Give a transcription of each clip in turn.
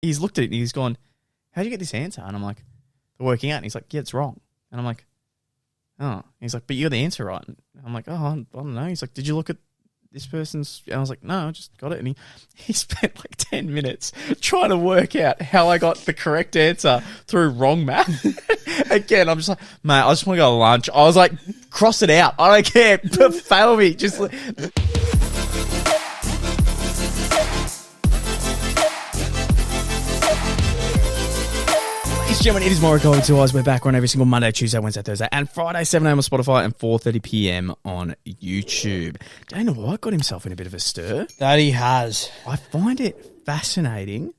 he's looked at it and he's gone, how'd you get this answer? And I'm like, working out. And he's like, yeah, it's wrong. And I'm like, oh. He's like, but you got the answer right. And I'm like, oh, I don't know. He's like, did you look at this person's? And I was like, no, I just got it. And he spent like 10 minutes trying to work out how I got the correct answer through wrong math. Again, I'm just like, mate, I just want to go to lunch. I was like, cross it out. I don't care. Fail me. Just. Ladies and gentlemen, it is Morokai 2 Eyes. We're back on every single Monday, Tuesday, Wednesday, Thursday, and Friday, 7 a.m. on Spotify and 4:30 p.m. on YouTube. Dana White got himself in a bit of a stir. That he has. I find it fascinating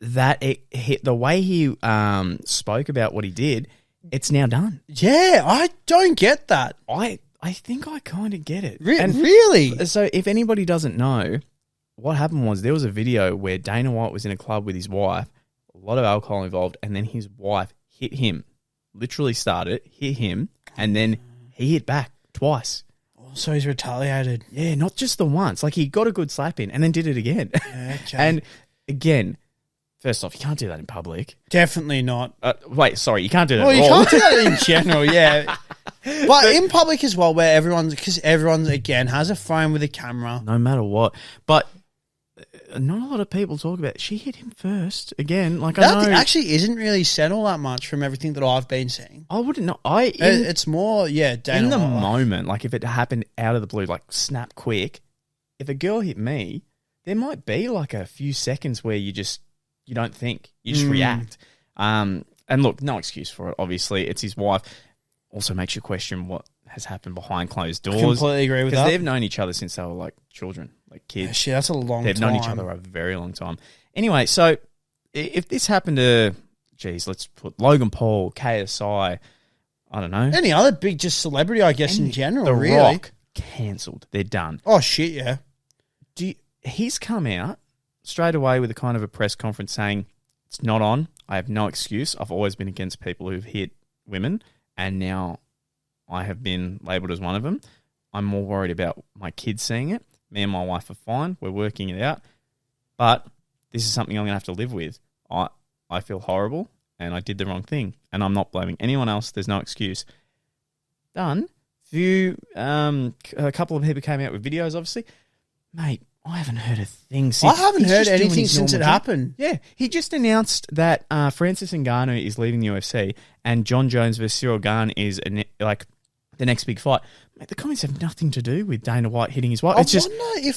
that the way he spoke about what he did, it's now done. Yeah, I don't get that. I think I kind of get it. Really? So if anybody doesn't know, what happened was there was a video where Dana White was in a club with his wife, a lot of alcohol involved, and then his wife hit him. Literally started, hit him, and then he hit back twice. So he's retaliated. Yeah, not just the once. Like, he got a good slap in and then did it again. Yeah, okay. And again, first off, you can't do that in public. Definitely not. Wait, sorry, you can't do that Well, at you all. can't do that in general, yeah. But in public as well, where because everyone, again, has a phone with a camera. No matter what. But not a lot of people talk about it. She hit him first. Again, like, I know. That actually isn't really said all that much from everything that I've been seeing. I wouldn't know. It's more, yeah, Dana in the White. moment, like if it happened out of the blue, like snap quick, if a girl hit me, there might be like a few seconds where you don't think, you just react. And look, no excuse for it. Obviously, it's his wife. Also makes you question what has happened behind closed doors. I completely agree with that. Because they've known each other since they were like children, like kids. Yeah, shit, that's a long time. They've known each other a very long time. Anyway, so if this happened to, let's put Logan Paul, KSI, I don't know. Any other big just celebrity, I guess, in general, The really. Rock, cancelled. They're done. Oh, shit, yeah. He's come out straight away with a kind of a press conference saying, it's not on. I have no excuse. I've always been against people who've hit women, and now I have been labelled as one of them. I'm more worried about my kids seeing it. Me and my wife are fine. We're working it out. But this is something I'm going to have to live with. I feel horrible, and I did the wrong thing, and I'm not blaming anyone else. There's no excuse. Done. A couple of people came out with videos, obviously. Mate, I haven't heard a thing since. I haven't heard anything since it happened. Yeah, he just announced that Francis Ngannou is leaving the UFC, and John Jones versus Cyril Gane is like the next big fight. Mate, the comments have nothing to do with Dana White hitting his wife. It's just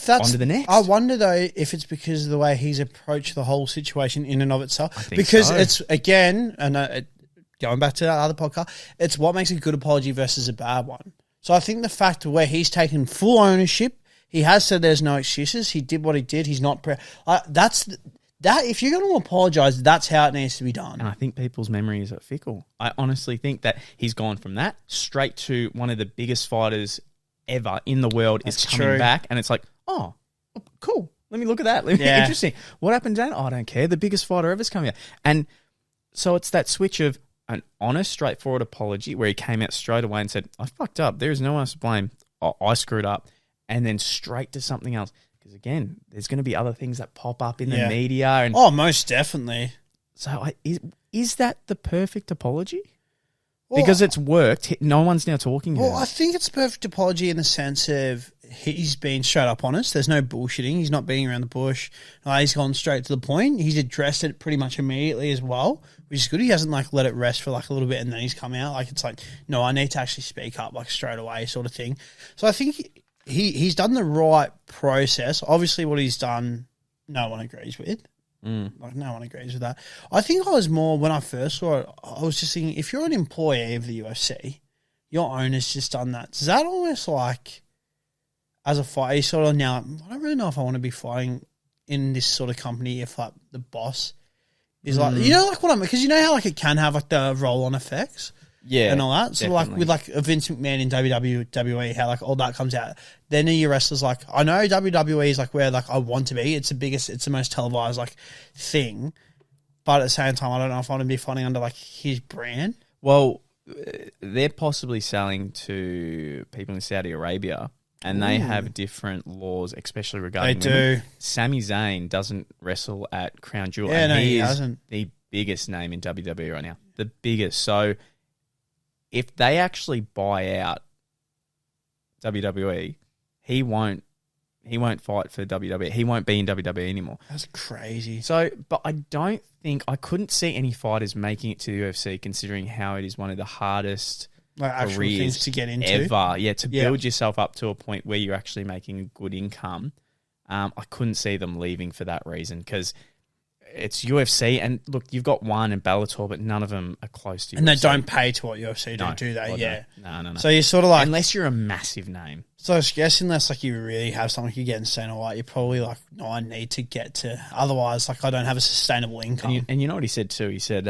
on to the next. I wonder though if it's because of the way he's approached the whole situation in and of itself. I think because so. It's again, and going back to that other podcast, it's what makes a good apology versus a bad one. So I think the fact where he's taken full ownership. He has said there's no excuses. He did what he did. He's not... If you're going to apologise, that's how it needs to be done. And I think people's memories are fickle. I honestly think that he's gone from that straight to one of the biggest fighters ever in the world is coming back. And it's like, oh, cool. Let me look at that. Interesting. What happened, Dan? Oh, I don't care. The biggest fighter ever's coming out. And so it's that switch of an honest, straightforward apology where he came out straight away and said, I fucked up. There is no one else to blame. I screwed up. And then straight to something else. Because, again, there's going to be other things that pop up in the media. And most definitely. So is that the perfect apology? Because it's worked. No one's now talking about it. I think it's a perfect apology in the sense of he's been straight up honest. There's no bullshitting. He's not beating around the bush. He's gone straight to the point. He's addressed it pretty much immediately as well, which is good. He hasn't let it rest for a little bit and then he's come out. It's no, I need to actually speak up straight away sort of thing. So I think... He's done the right process. Obviously, what he's done, no one agrees with. No one agrees with that. I think I was more, when I first saw it, I was just thinking, if you're an employee of the UFC, your owner's just done that. Does that almost as a fighter, you sort of now, I don't really know if I want to be fighting in this sort of company if the boss is what I mean? Because you know how it can have the roll-on effects? Yeah, and all that. So definitely. with a Vince McMahon in WWE, how all that comes out. Then your wrestlers I know WWE is where I want to be. It's the biggest, it's the most televised thing. But at the same time, I don't know if I want to be fighting under his brand. Well, they're possibly selling to people in Saudi Arabia, and they have different laws, especially regarding They women. do. Sami Zayn doesn't wrestle at Crown Jewel. Yeah, and no, he he is doesn't. the biggest name in WWE right now. The biggest. So if they actually buy out WWE, he won't fight for WWE. He won't be in WWE anymore. That's crazy. So, but I couldn't see any fighters making it to the UFC, considering how it is one of the hardest Like actual careers things to get into. ever. Yeah, to build yourself up to a point where you're actually making a good income. I couldn't see them leaving for that reason, because it's UFC, and look, you've got one in Bellator, but none of them are close to UFC. And they don't pay to what UFC do they? Well, Yeah. No. So you're sort of like... Unless you're a massive name. So I guess unless like you really have something you get insane or like, you're probably like, no, I need to get to... Otherwise, like I don't have a sustainable income. And you know what he said too? He said,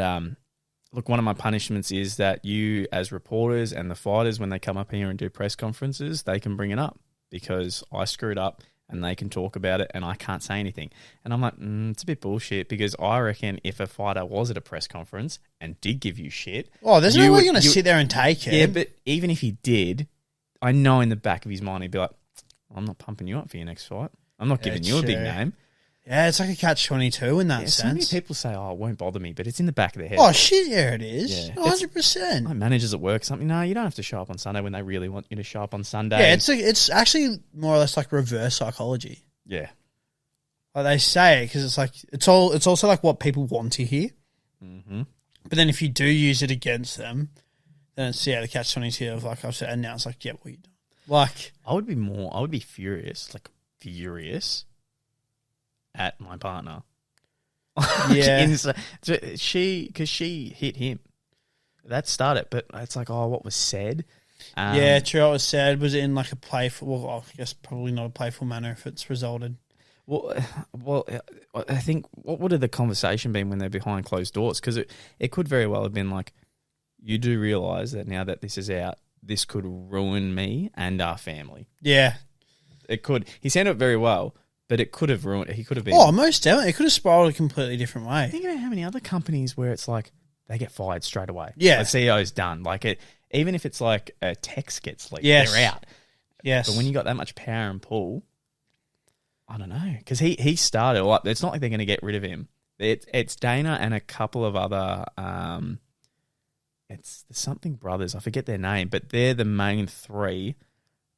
look, one of my punishments is that you as reporters and the fighters, when they come up here and do press conferences, they can bring it up because I screwed up. And they can talk about it, and I can't say anything. And I'm like, it's a bit bullshit, because I reckon if a fighter was at a press conference and did give you shit... Oh, there's no way you're going to sit there and take it. Yeah, but even if he did, I know in the back of his mind he'd be like, I'm not pumping you up for your next fight. I'm not giving you a big name. Yeah, it's like a catch-22 in that sense. So many people say, it won't bother me, but it's in the back of their head. Oh, shit, yeah, it is. Yeah. 100%. My managers at work, something, no, you don't have to show up on Sunday when they really want you to show up on Sunday. Yeah, it's actually more or less like reverse psychology. Yeah. Like they say it because it's like it's also like what people want to hear. Mm-hmm. But then if you do use it against them, then it's the catch-22 of like I've said, and now it's like, yeah, what you done? Like I would be furious at my partner. Yeah. Because she hit him. That started, but it's like, what was said? Yeah, true. What was said was in like a playful, well, I guess probably not a playful manner if it's resulted. Well, I think what would have the conversation been when they're behind closed doors? Because it could very well have been like, you do realise that now that this is out, this could ruin me and our family. Yeah. It could. He said it very well, but it could have ruined. He could have been. Oh, most definitely. It could have spiraled a completely different way. Think about how many other companies where it's like they get fired straight away. Yeah. The CEO's done. Like it, even if it's like a text gets leaked, Yes. they're out. Yes. But when you got that much power and pull, I don't know. Because he started. Like, it's not like they're going to get rid of him. It's Dana and a couple of other. It's the something brothers. I forget their name, but they're the main three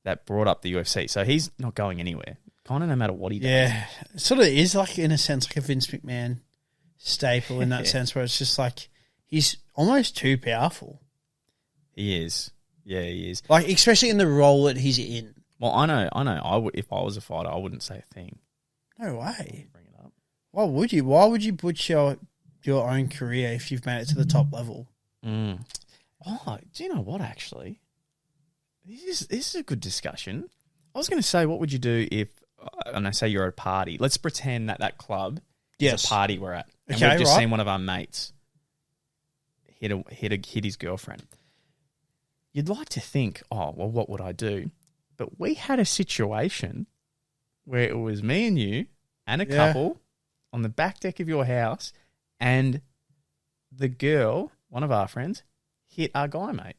that brought up the UFC. So he's not going anywhere. Kind of no matter what he does. Yeah. It sort of is like, in a sense, like a Vince McMahon staple in that sense where it's just like he's almost too powerful. He is. Yeah, he is. Like, especially in the role that he's in. Well, I know. If I was a fighter, I wouldn't say a thing. No way. Bring it up. Why would you? Why would you butcher your own career if you've made it to the top level? Mm. Oh, do you know what, actually? This is a good discussion. I was going to say, what would you do if, and I say you're at a party. Let's pretend that club is a party we're at. And we've just seen one of our mates hit his girlfriend. You'd like to think, oh, well, what would I do? But we had a situation where it was me and you and a couple on the back deck of your house, and the girl, one of our friends, hit our guy, mate.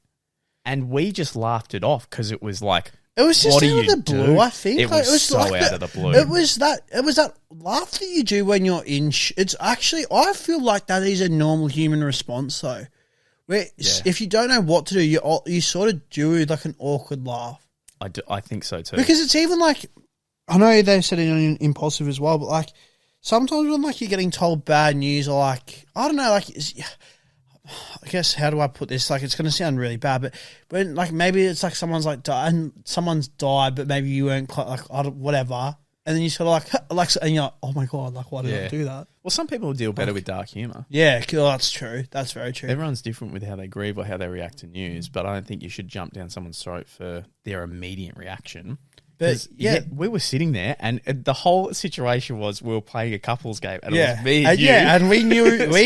And we just laughed it off because it was like, it was just out of the blue, I think. It was so like out of the blue. It was that laugh that you do when you're in. It's actually, I feel like that is a normal human response, though. Where if you don't know what to do, you sort of do like an awkward laugh. I think so too. Because it's even like, I know they said it on Impulsive as well, but like sometimes when like you're getting told bad news or like, I don't know, like, I guess, how do I put this? Like, it's going to sound really bad, but when like maybe it's like someone's like died and someone's died, but maybe you weren't quite like, whatever. And then you sort of like, and you're like, oh my God, like, why did I do that? Well, some people deal better with dark humour. Yeah, that's true. That's very true. Everyone's different with how they grieve or how they react to news, but I don't think you should jump down someone's throat for their immediate reaction. But we were sitting there, and the whole situation was we were playing a couples game, and it was me and you. Yeah, and we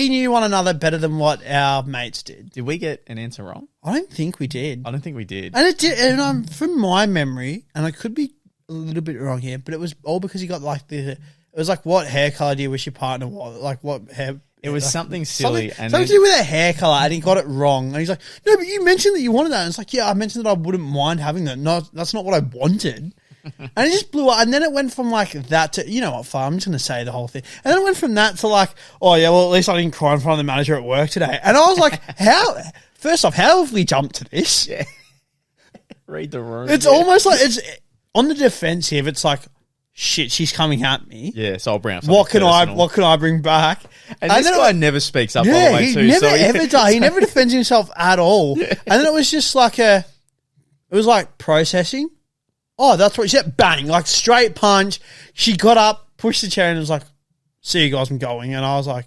knew one another better than what our mates did. Did we get an answer wrong? I don't think we did. I don't think we did. And it did, and from my memory, and I could be a little bit wrong here, but it was all because he got like it was like, what hair color do you wish your partner was? Like, what hair? It was something silly. Something to do with a hair color, and he got it wrong. And he's like, no, but you mentioned that you wanted that. And it's like, yeah, I mentioned that I wouldn't mind having that. No, that's not what I wanted. And it just blew up. And then it went from like that to, you know what, I'm just going to say the whole thing. And then it went from that to like, oh yeah, well at least I didn't cry in front of the manager at work today. And I was like, first off, how have we jumped to this? Yeah. Read the room. It's almost like it's on the defensive. It's like, shit, she's coming at me. Yeah, so I'll bring up what can I bring back? And this guy never speaks up all the way he too. Never ever does. He never defends himself at all. Yeah. And then it was just like it was like processing. Oh, that's what she said. Bang, like straight punch. She got up, pushed the chair, and was like, "See you guys, I'm going." And I was like,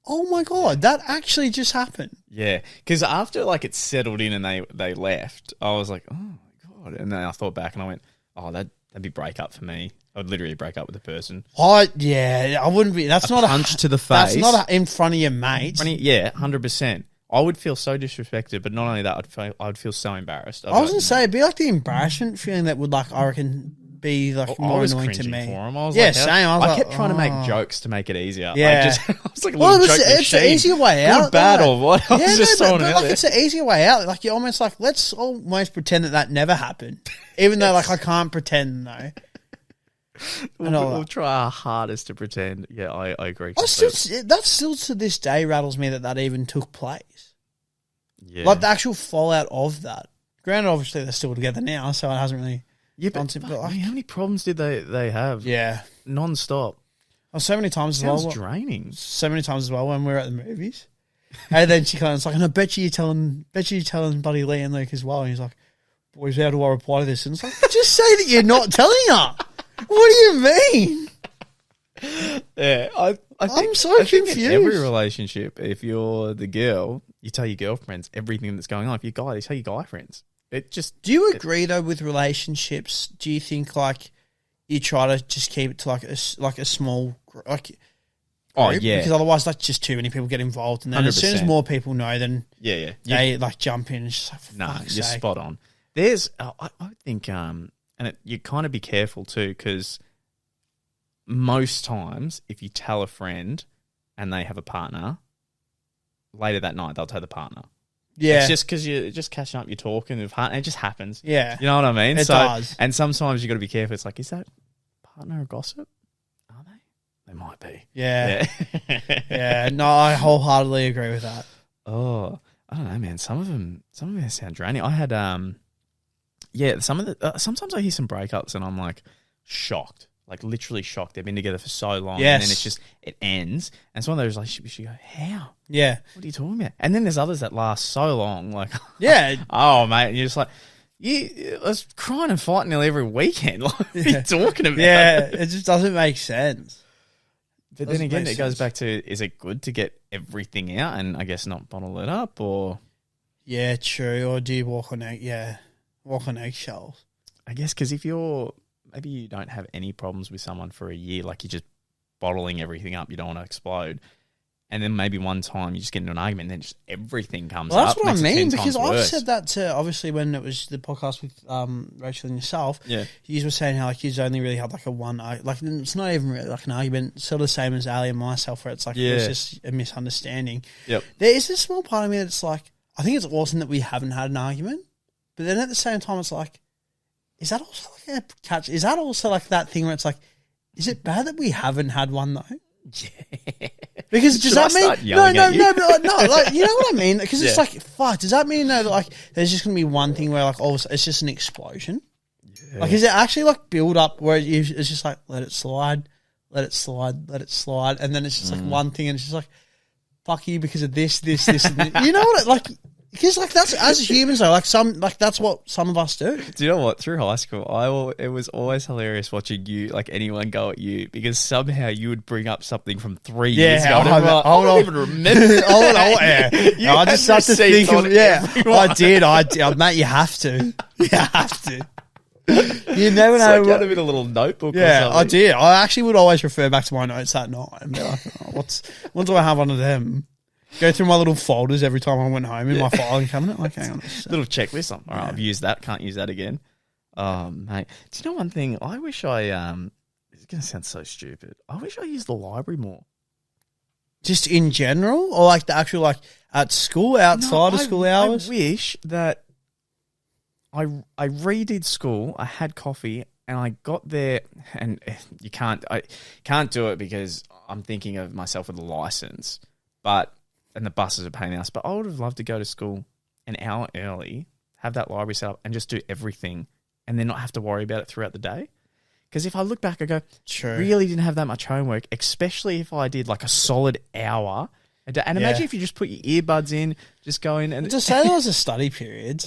"Oh my god, that actually just happened." Yeah, because after like it settled in and they left, I was like, "Oh my god!" And then I thought back and I went, "Oh, that'd be breakup for me. I'd literally break up with the person." I wouldn't be. That's not punch to the face. That's not in front of your mates. Yeah, 100%. I would feel so disrespected, but not only that, I'd feel so embarrassed. I was going to say, it'd be like the embarrassment feeling that would, like, I reckon, be like more annoying to me. For him. I was same. I kept trying to make jokes to make it easier. Yeah, I was like a little joke machine. It's the easier way out. Good, bad, or what? I was just throwing it out there. It's the easier way out. Like, you're almost like, let's almost pretend that never happened, even though like I can't pretend though. We'll try our hardest to pretend. Yeah, I agree. That still to this day rattles me that even took place. Yeah. Like the actual fallout of that. Granted, obviously they're still together now, so it hasn't really. Yeah, but how many problems did they have? Yeah, non-stop. Oh, so many times as well. Draining. So many times as well when we were at the movies, and then she kind of like, and I bet you're telling Buddy Lee and Luke as well. And he's like, "Boys, how do I reply to this?" And it's like, just say that you're not telling her. What do you mean? Yeah, I'm so confused. In every relationship, if you're the girl, you tell your girlfriends everything that's going on. If you're guy, you tell your guy friends. Do you agree though with relationships? Do you think like you try to just keep it to like a small like? Oh yeah, because otherwise like just too many people get involved, and then 100%. As soon as more people know, then they like jump in. And just like, you're spot on. There's I think you kind of be careful too, because most times if you tell a friend and they have a partner, later that night they'll tell the partner. Yeah. It's just because you're just catching up, you're talking with partner, it just happens. Yeah. You know what I mean? It does. And sometimes you got to be careful. It's like, is that partner a gossip? Are they? They might be. Yeah. Yeah. No, I wholeheartedly agree with that. Oh, I don't know, man. Some of them sound draining. I had, sometimes I hear some breakups and I'm like shocked. Like literally shocked. They've been together for so long, and then it ends. And it's one of those relationships you go, how? Yeah. What are you talking about? And then there's others that last so long, like oh mate, and you're just like, I was crying and fighting nearly every weekend. Like, what are you talking about? Yeah, it just doesn't make sense. But then again, it goes back to, is it good to get everything out and I guess not bottle it up, or? Yeah, true. Or do you walk on eggshells? I guess because if maybe you don't have any problems with someone for a year, like you're just bottling everything up, you don't want to explode. And then maybe one time you just get into an argument and then just everything comes up. That's what I mean, because I've said that to, obviously when it was the podcast with Rachel and yourself, you were saying how like you only really had like like it's not even really like an argument, sort of the same as Ali and myself, where it's like it was just a misunderstanding. Yep. There is a small part of me that's like, I think it's awesome that we haven't had an argument, but then at the same time it's like, is that also like a catch? Is that also like that thing where it's like, is it bad that we haven't had one though? Yeah. Because does that mean no, like you know what I mean? Because it's like, fuck. Does that mean though that like there's just gonna be one thing where like all it's just an explosion? Yeah. Like, is it actually like build up where it's just like let it slide, and then it's just like one thing, and it's just like fuck you because of this, and this. You know what? Like. Because like that's as humans though, like that's what some of us do. Do you know what? Through high school, it was always hilarious watching you, like anyone go at you, because somehow you would bring up something from 3 years ago. I don't even remember. I just start to think of I did, mate. You have to. You never know. Like a little notebook. Yeah, I did. I actually would always refer back to my notes that night and be like, what do I have under them? Go through my little folders every time I went home in my filing cabinet. Like, hang on. Little checklist. All right, I've used that. Can't use that again. Mate. Do you know one thing? I wish it's going to sound so stupid. I wish I used the library more. Just in general? Or like the actual, like at school, outside of school hours? I wish that I redid school. I had coffee, and I got there, and I can't do it because I'm thinking of myself with a license, and the buses are paying us. But I would have loved to go to school an hour early, have that library set up, and just do everything, and then not have to worry about it throughout the day. Because if I look back, I go, really didn't have that much homework, especially if I did like a solid hour a day. And imagine if you just put your earbuds in, just go in and to say there was a study period.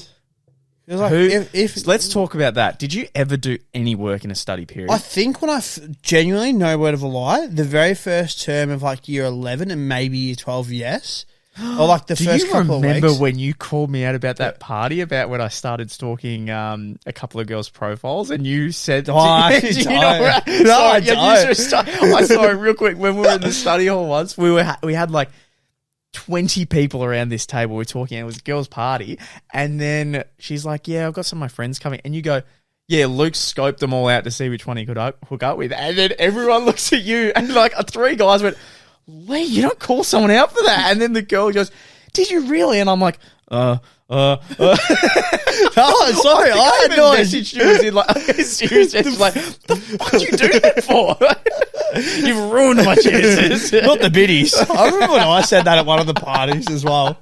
It was like let's talk about that. Did you ever do any work in a study period? I think when genuinely, no word of a lie, the very first term of like year 11 and maybe year 12, yes. Or like the first couple of weeks. Do you remember when you called me out about that party, about when I started stalking a couple of girls' profiles, and you said, I don't. I saw it real quick when we were in the study hall once. We had like 20 people around this table. We're talking, and it was a girls' party, and then she's like, "Yeah, I've got some of my friends coming," and you go, "Yeah, Luke scoped them all out to see which one he could hook up with," and then everyone looks at you, and like 3 guys went, "Lee, you don't call someone out for that," and then the girl goes, "Did you really?" And I'm like, Oh, sorry, I had no message. She was in like serious. She's like, "The fuck did you do that for? You've ruined my chances." Not the biddies. I remember when I said that at one of the parties as well.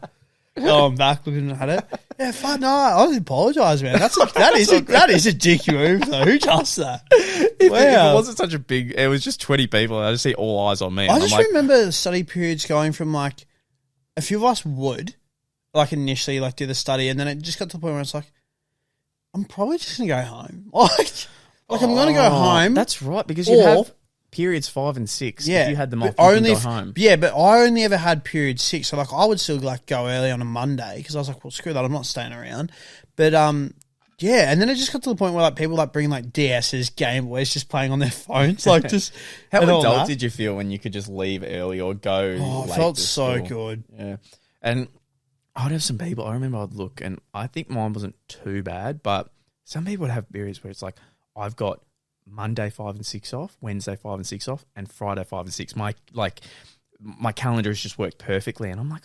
Oh, I'm back looking at it. Yeah, fine. No, I apologise, man. That is a dick move, though. Who does that? If it wasn't such a big, it was just 20 people. I just see all eyes on me. I just remember the study periods going from like a few of us would like initially like do the study, and then it just got to the point where it's like, I'm probably just gonna go home. Like I'm gonna go home. That's right, because you have periods 5 and 6. Yeah, if you had them off, you can go home. Yeah, but I only ever had period 6, so like I would still like go early on a Monday because I was like, well, screw that, I'm not staying around. But yeah, and then it just got to the point where like people like bring like DS's, Game Boys, just playing on their phones, like just. How adult did you feel when you could just leave early or go? Oh, it felt so good. Yeah, and I'd have some people. I remember I'd look, and I think mine wasn't too bad, but some people would have periods where it's like, I've got Monday 5 and 6 off, Wednesday 5 and 6 off, and Friday 5 and 6. My calendar has just worked perfectly, and I'm like,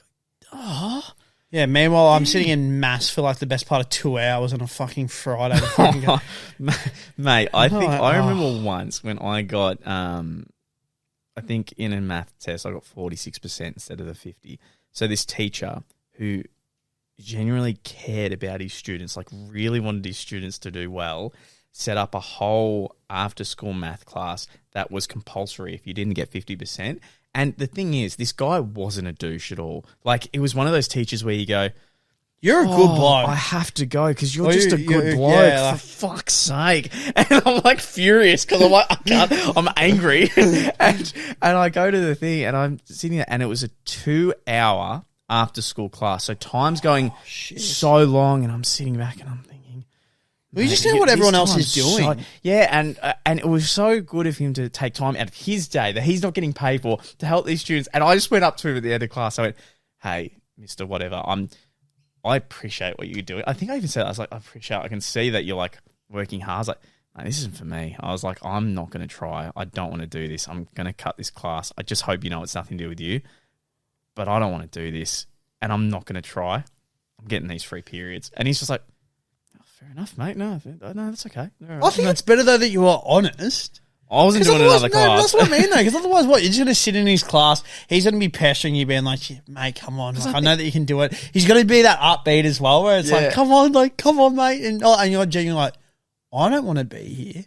oh. Yeah, meanwhile, I'm sitting in mass for like the best part of 2 hours on a fucking Friday. Mate, I remember once when I got, I think in a math test, I got 46% instead of the 50. So this teacher who genuinely cared about his students, like really wanted his students to do well, set up a whole after-school math class that was compulsory if you didn't get 50%. And the thing is, this guy wasn't a douche at all. Like, it was one of those teachers where you go, you're a good bloke. I have to go because you're just a good bloke, for fuck's sake. And I'm like furious because I'm like, I can't, I'm angry. and I go to the thing and I'm sitting there, and it was a 2-hour after-school class. So time's going so long, and I'm sitting back and I'm thinking, well, you just know what everyone else is doing. And it was so good of him to take time out of his day that he's not getting paid for to help these students. And I just went up to him at the end of class. I went, "Hey, Mr. Whatever, I appreciate what you're doing." I think I even said, I was like, I can see that you're like working hard. I was like, "No, this isn't for me." I was like, "I'm not going to try. I don't want to do this. I'm going to cut this class. I just hope you know it's nothing to do with you, but I don't want to do this, and I'm not going to try. I'm getting these free periods." And he's just like, "Fair enough, mate. No, that's okay." I think it's better though that you are honest. I wasn't doing another class. That's what I mean though, because otherwise what? You're just going to sit in his class, he's going to be pestering you, being like, "Mate, come on. Like, I know that you can do it." He's going to be that upbeat as well, where it's like, come on, mate. And you're genuinely like, I don't want to be here.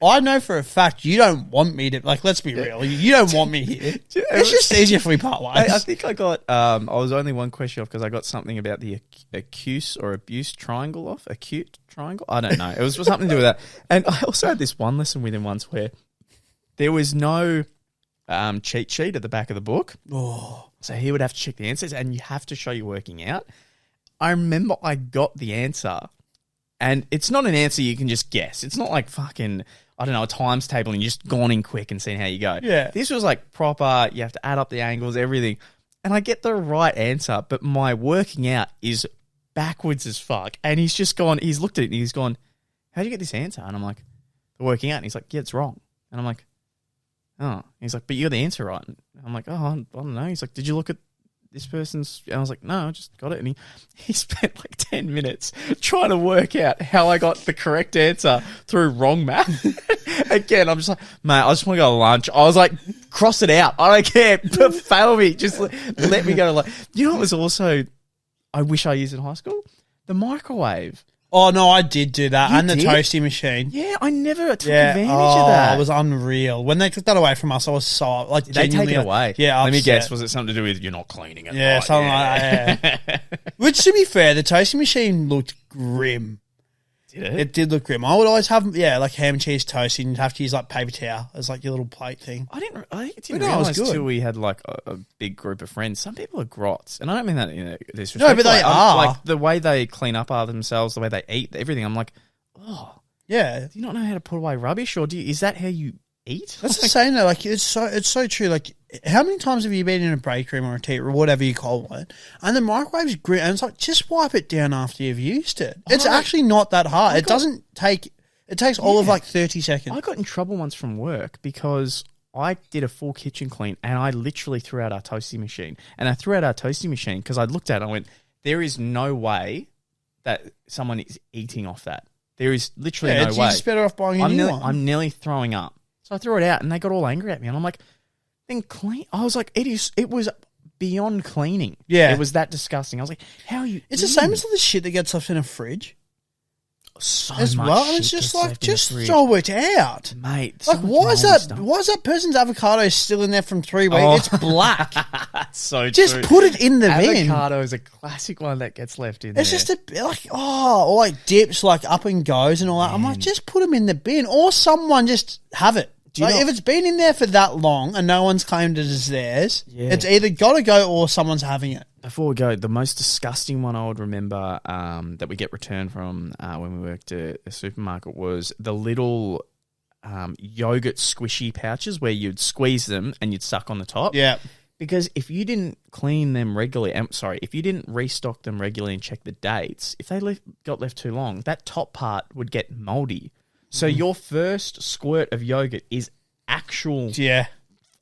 I know for a fact you don't want me to, like, let's be real. You don't want me here. It's just easier if we part ways. I think I got, I was only one question off because I got something about the acute or abuse triangle off. Acute triangle? I don't know. It was something to do with that. And I also had this one lesson with him once where there was no cheat sheet at the back of the book. Oh. So he would have to check the answers, and you have to show you working out. I remember I got the answer, and it's not an answer you can just guess. It's not like fucking, I don't know, a times table and you just gone in quick and seen how you go. Yeah. This was like proper, you have to add up the angles, everything. And I get the right answer, but my working out is backwards as fuck. And he's just gone, he's looked at it and he's gone, "How'd you get this answer?" And I'm like, "The working out." And he's like, "Yeah, it's wrong." And I'm like, "Oh." He's like, "But you got the answer right." And I'm like, "Oh, I don't know." He's like, "Did you look at this person's, and I was like, no, I just got it. And he spent like 10 minutes trying to work out how I got the correct answer through wrong math. Again, I'm just like, mate, I just want to go to lunch. I was like, cross it out. I don't care. Fail me. Just let me go to lunch. You know what was also, I wish I used in high school? The microwave. Oh, no, I did do that. You and the did? toasty machine. Yeah, I never took advantage of that. It was unreal. When they took that away from us, I was so, like, They take it away. Yeah, Let me upset. guess, was it something to do with you're not cleaning it? Yeah, right? something like that, yeah. Which, to be fair, the toasty machine looked grim. Did it? It did look grim. I would always have, like ham and cheese toast, and you'd have to use like paper towel as like your little plate thing. I didn't it realize was good. till we had like a big group of friends. Some people are grots, and I don't mean that in a disrespectful. No, but they are. Like the way they clean up after themselves, the way they eat, everything. I'm like, oh, Yeah, do you not know how to put away rubbish, or is that how you eat? that's the same though. Like it's so true. Like how many times have you been in a break room or a tea or whatever you call it, and the microwave's grim, and it's like just wipe it down after you've used it. It's actually not that hard. It doesn't take. It takes all of like 30 seconds. I got in trouble once from work because I did a full kitchen clean and I literally threw out our toasty machine. And I threw out our toasty machine because I looked at it and I went, there is no way that someone is eating off that. There is literally no way. You're just better off buying a new one. I'm nearly throwing up. So I threw it out and they got all angry at me. And I'm like, then clean. I was like, it was beyond cleaning. Yeah. It was that disgusting. I was like, how are you It's the same as all the shit that gets left in a fridge. So As much well, shit it's just gets like, left in the just fridge. throw it out. Mate, so Like, much why is moldy that? stuff. Why is that person's avocado still in there from 3 weeks? Oh. It's black. So Just true. put it in the bin. Avocado is a classic one that gets left in It's there. just a bit like, or like dips, like up and goes and all that. I'm like, just put them in the bin, or someone just have it. you Like, know- if it's been in there for that long and no one's claimed it as theirs, Yeah. it's either got to go or someone's having it. Before we go, the most disgusting one I would remember that we get returned from when we worked at a supermarket was the little yogurt squishy pouches where you'd squeeze them and you'd suck on the top. Yeah. Because if you didn't clean them regularly, if you didn't restock them regularly and check the dates, if they got left too long, that top part would get moldy. So your first squirt of yogurt is actual... Yeah.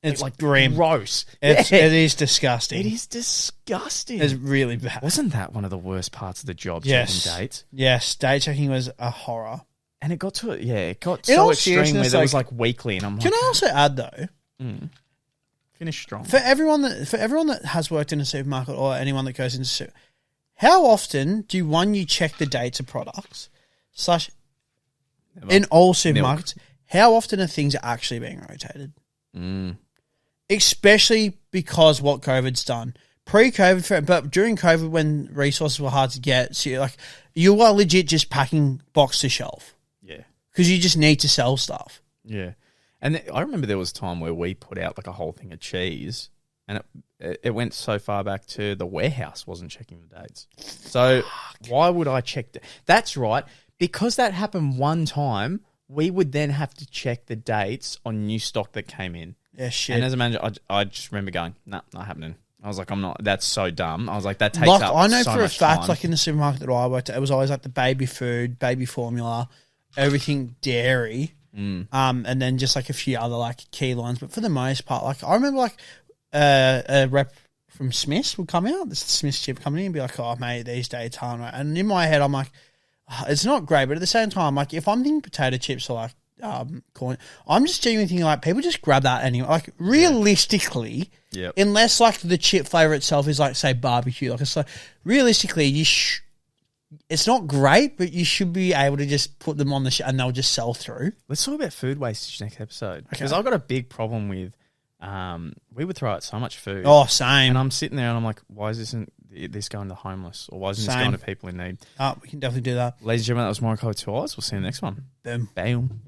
It's like grim. gross. It is disgusting. It is disgusting. It's really bad. Wasn't that one of the worst parts of the job, Yes. checking dates? Yes, date checking was a horror. And it got to it, it got In so all extreme where seriousness, there was like- like weekly, and I'm like, Can I also add though, finish strong. for everyone that has worked in a supermarket or anyone that goes into super, how often do you check the dates of products? In all supermarkets, how often are things actually being rotated? Especially because what COVID's done. Pre-COVID, but during COVID when resources were hard to get, so you are legit just packing box to shelf. Yeah. Because you just need to sell stuff. Yeah. And I remember there was a time where we put out like a whole thing of cheese, and it went so far back to the warehouse wasn't checking the dates. So why would I check That's right. Because that happened one time, we would then have to check the dates on new stock that came in. Yeah, shit. And as a manager, I just remember going, nah, not happening. I was like, I'm not. That's so dumb. I was like, that takes up I know so for a much fact, time. like in the supermarket that I worked at, it was always like the baby food, baby formula, everything dairy, and then just like a few other like key lines. But for the most part, like I remember like a rep from Smith's would come out, this Smith's chip coming in and be like, oh mate, these dates aren't right. And in my head, I'm like, it's not great, but at the same time, like if I'm thinking potato chips or like corn, I'm just genuinely thinking like people just grab that anyway. Like realistically, unless like the chip flavor itself is like say barbecue, like it's like realistically it's not great, but you should be able to just put them on the and they'll just sell through. Let's talk about food wastage next episode because I've got a big problem with. We would throw out so much food. Oh, same. And I'm sitting there and I'm like, why isn't this going to homeless or why isn't this going to people in need? We can definitely do that. Ladies and gentlemen, that was Morokai 2 Eyes. We'll see you in the next one. Boom. Bam.